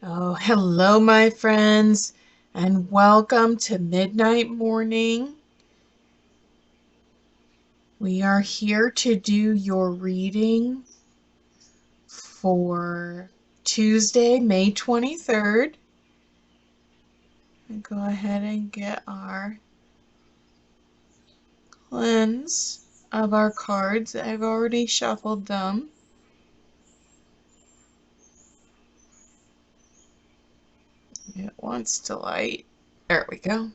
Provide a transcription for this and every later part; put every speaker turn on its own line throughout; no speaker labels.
Oh, hello, my friends, and welcome to Midnight Morning. We are here to do your reading for Tuesday, May 23rd. And go ahead and get our cleanse of our cards. I've already shuffled them. It wants to light. There we go.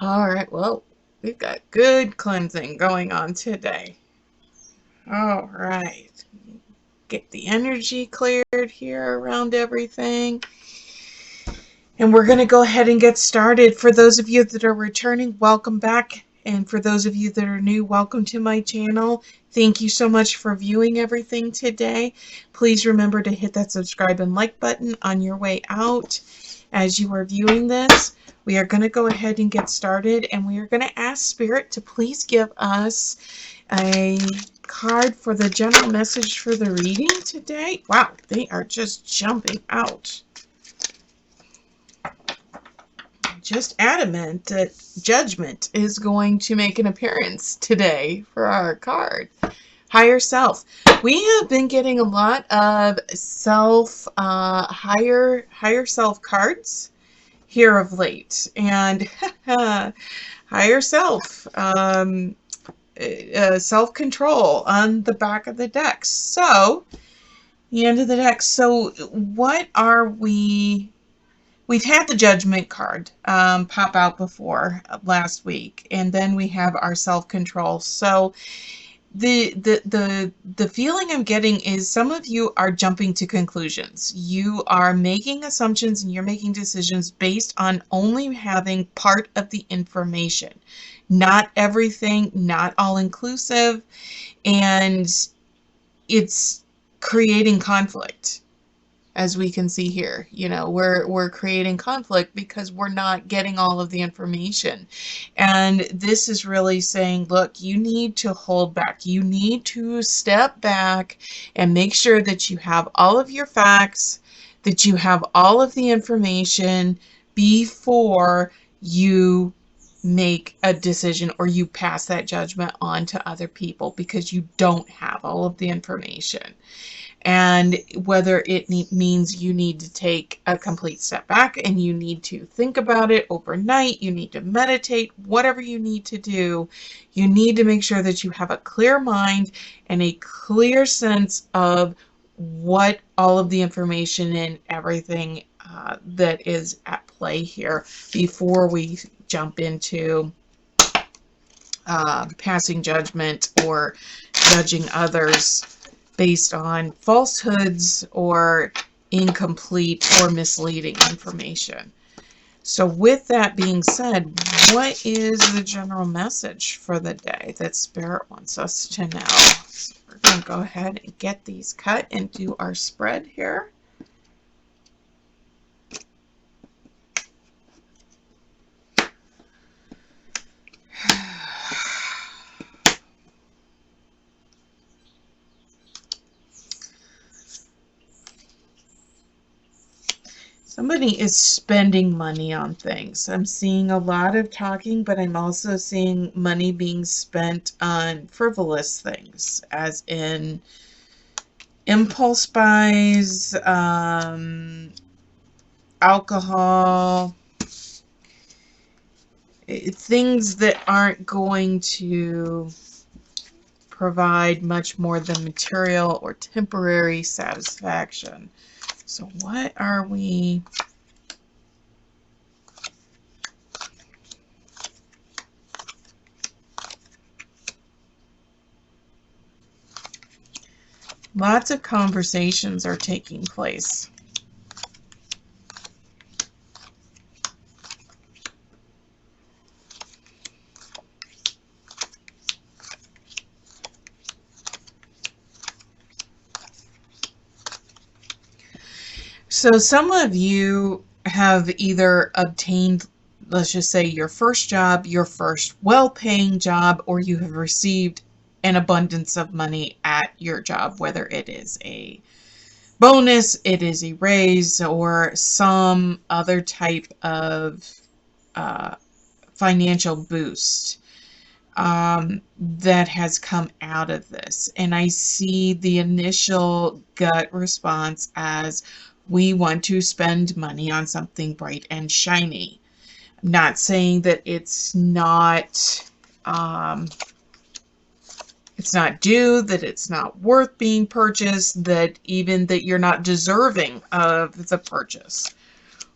All right, well, we've got good cleansing going on today. All right. Get the energy cleared here around everything. And we're going to go ahead and get started. For those of you that are returning, welcome back. And for those of you that are new, welcome to my channel. Thank you so much for viewing everything today. Please remember to hit that subscribe and like button on your way out as you are viewing this. We are going to go ahead and get started, and we are going to ask Spirit to please give us a card for the general message for the reading today. Wow, they are just jumping out. Just adamant that judgment is going to make an appearance today for our card. Higher self. We have been getting a lot of higher self cards here of late, and higher self, self-control on the back of the deck. So the end of the deck. So what are we? We've had the judgment card pop out before last week, and then we have our self-control. So the feeling I'm getting is some of you are jumping to conclusions. You are making assumptions and you're making decisions based on only having part of the information, not everything, not all inclusive, and it's creating conflict. As we can see here, we're creating conflict because we're not getting all of the information. And this is really saying, look, you need to hold back. You need to step back and make sure that you have all of your facts, that you have all of the information before you make a decision or you pass that judgment on to other people, because you don't have all of the information. And whether it means you need to take a complete step back and you need to think about it overnight, you need to meditate, whatever you need to do, you need to make sure that you have a clear mind and a clear sense of what all of the information and everything that is at play here before we jump into passing judgment or judging others based on falsehoods or incomplete or misleading information. So with that being said, what is the general message for the day that Spirit wants us to know? So we're going to go ahead and get these cut and do our spread here. Somebody is spending money on things. I'm seeing a lot of talking, but I'm also seeing money being spent on frivolous things, as in impulse buys, alcohol, things that aren't going to provide much more than material or temporary satisfaction. So what are we? Lots of conversations are taking place. So some of you have either obtained, let's just say, your first job, your first well-paying job, or you have received an abundance of money at your job, whether it is a bonus, it is a raise, or some other type of financial boost that has come out of this. And I see the initial gut response as, we want to spend money on something bright and shiny. I'm not saying that it's not due, that it's not worth being purchased, that even that you're not deserving of the purchase.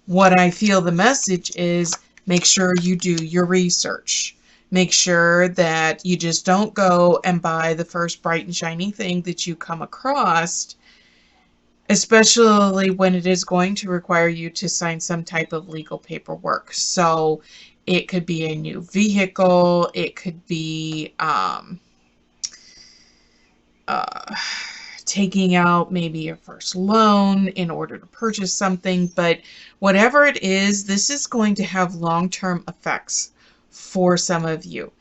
What I feel the message is, make sure you do your research. Make sure that you just don't go and buy the first bright and shiny thing that you come across, especially when it is going to require you to sign some type of legal paperwork. So it could be a new vehicle, it could be taking out maybe your first loan in order to purchase something. But whatever it is, this is going to have long-term effects for some of you.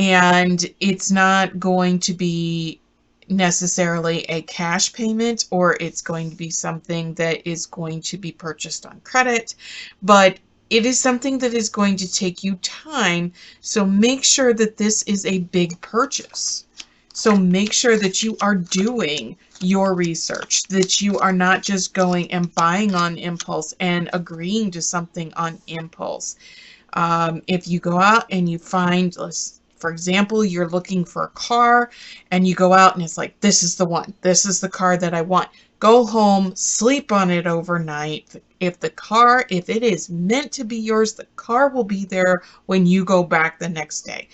And it's not going to be necessarily a cash payment, or it's going to be something that is going to be purchased on credit, but it is something that is going to take you time. So make sure that this is a big purchase. So make sure that you are doing your research, that you are not just going and buying on impulse and agreeing to something on impulse. If you go out and you find, for example, you're looking for a car and you go out and it's like, this is the one, this is the car that I want. Go home, sleep on it overnight. If it is meant to be yours, the car will be there when you go back the next day.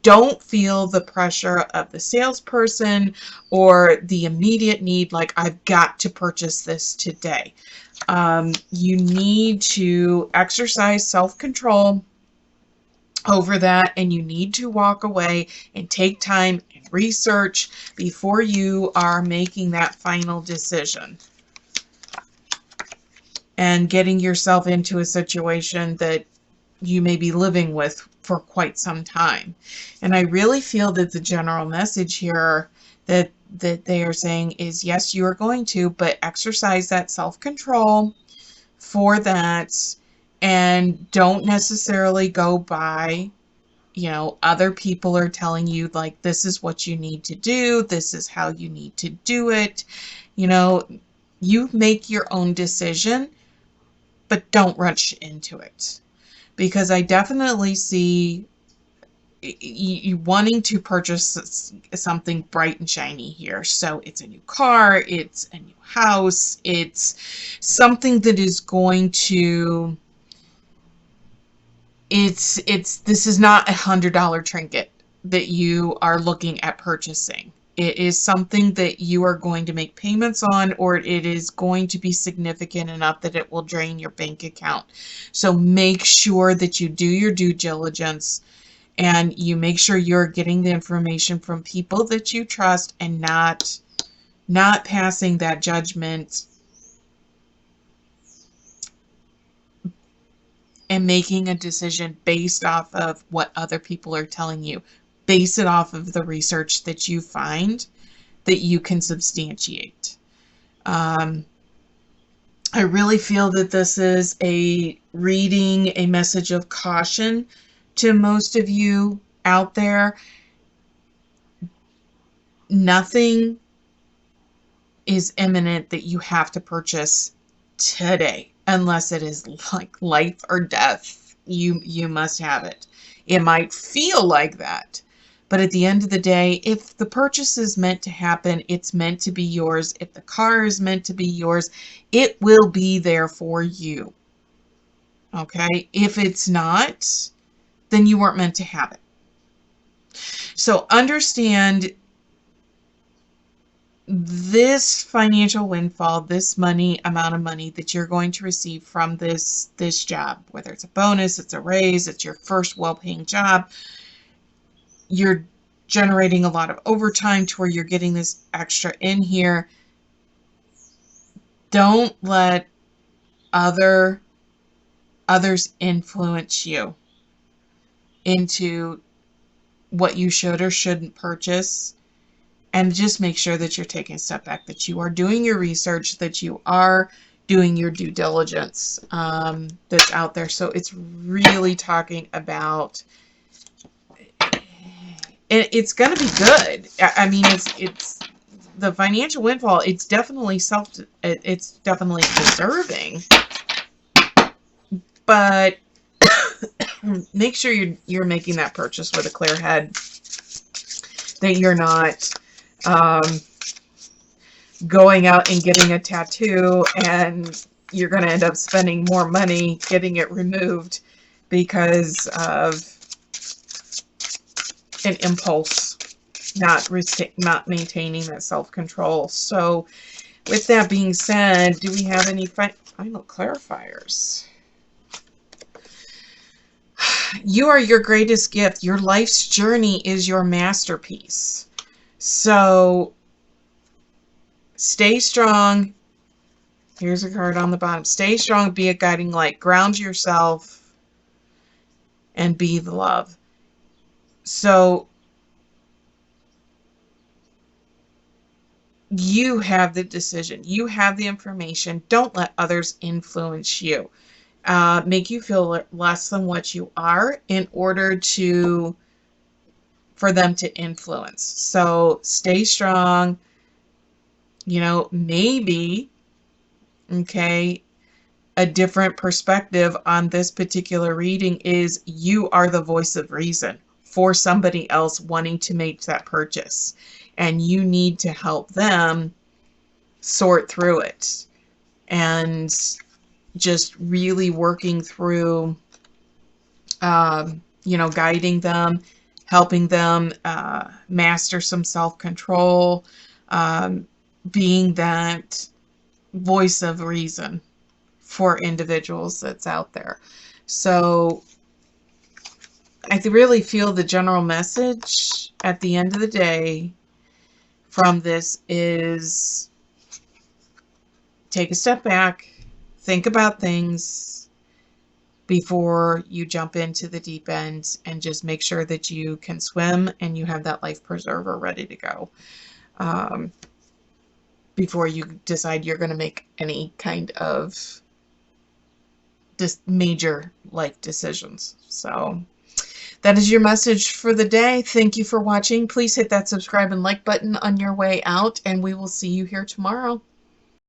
Don't feel the pressure of the salesperson or the immediate need, like, I've got to purchase this today. You need to exercise self-control over that, and you need to walk away and take time and research before you are making that final decision and getting yourself into a situation that you may be living with for quite some time. And I really feel that the general message here that they are saying is, yes, you are going to, but exercise that self-control for that, and don't necessarily go by, other people are telling you, like, this is what you need to do, this is how you need to do it. You make your own decision, but don't rush into it. Because I definitely see you wanting to purchase something bright and shiny here. So it's a new car, it's a new house, it's something that is going to, this is not $100 trinket that you are looking at purchasing. It is something that you are going to make payments on, or it is going to be significant enough that it will drain your bank account. So make sure that you do your due diligence, and you make sure you're getting the information from people that you trust, and not passing that judgment and making a decision based off of what other people are telling you. Base it off of the research that you find that you can substantiate. I really feel that this is a message of caution to most of you out there. Nothing is imminent that you have to purchase today, unless it is like life or death. You must have it. It might feel like that, but at the end of the day, if the purchase is meant to happen, it's meant to be yours. If the car is meant to be yours, it will be there for you. Okay? If it's not, then you weren't meant to have it. So understand, this financial windfall, this amount of money that you're going to receive from this job, whether it's a bonus, it's a raise, it's your first well-paying job, you're generating a lot of overtime to where you're getting this extra in here. Don't let others influence you into what you should or shouldn't purchase. And just make sure that you're taking a step back, that you are doing your research, that you are doing your due diligence that's out there. So it's really talking about, it's going to be good. I mean, it's the financial windfall. It's definitely deserving, but make sure you're making that purchase with a clear head, that you're not going out and getting a tattoo and you're going to end up spending more money getting it removed because of an impulse, not maintaining that self-control. So with that being said, do we have any final clarifiers? You are your greatest gift. Your life's journey is your masterpiece. So stay strong. Here's a card on the bottom. Stay strong, be a guiding light. Ground yourself and be the love. So you have the decision. You have the information. Don't let others influence you. Make you feel less than what you are in order for them to influence. So stay strong. You know, maybe, okay, a different perspective on this particular reading is you are the voice of reason for somebody else wanting to make that purchase. And you need to help them sort through it. And just really working through, you know, guiding them, helping them master some self-control, being that voice of reason for individuals that's out there. So I really feel the general message at the end of the day from this is take a step back, think about things before you jump into the deep end, and just make sure that you can swim and you have that life preserver ready to go before you decide you're going to make any kind of major life decisions. So that is your message for the day. Thank you for watching. Please hit that subscribe and like button on your way out, and we will see you here tomorrow.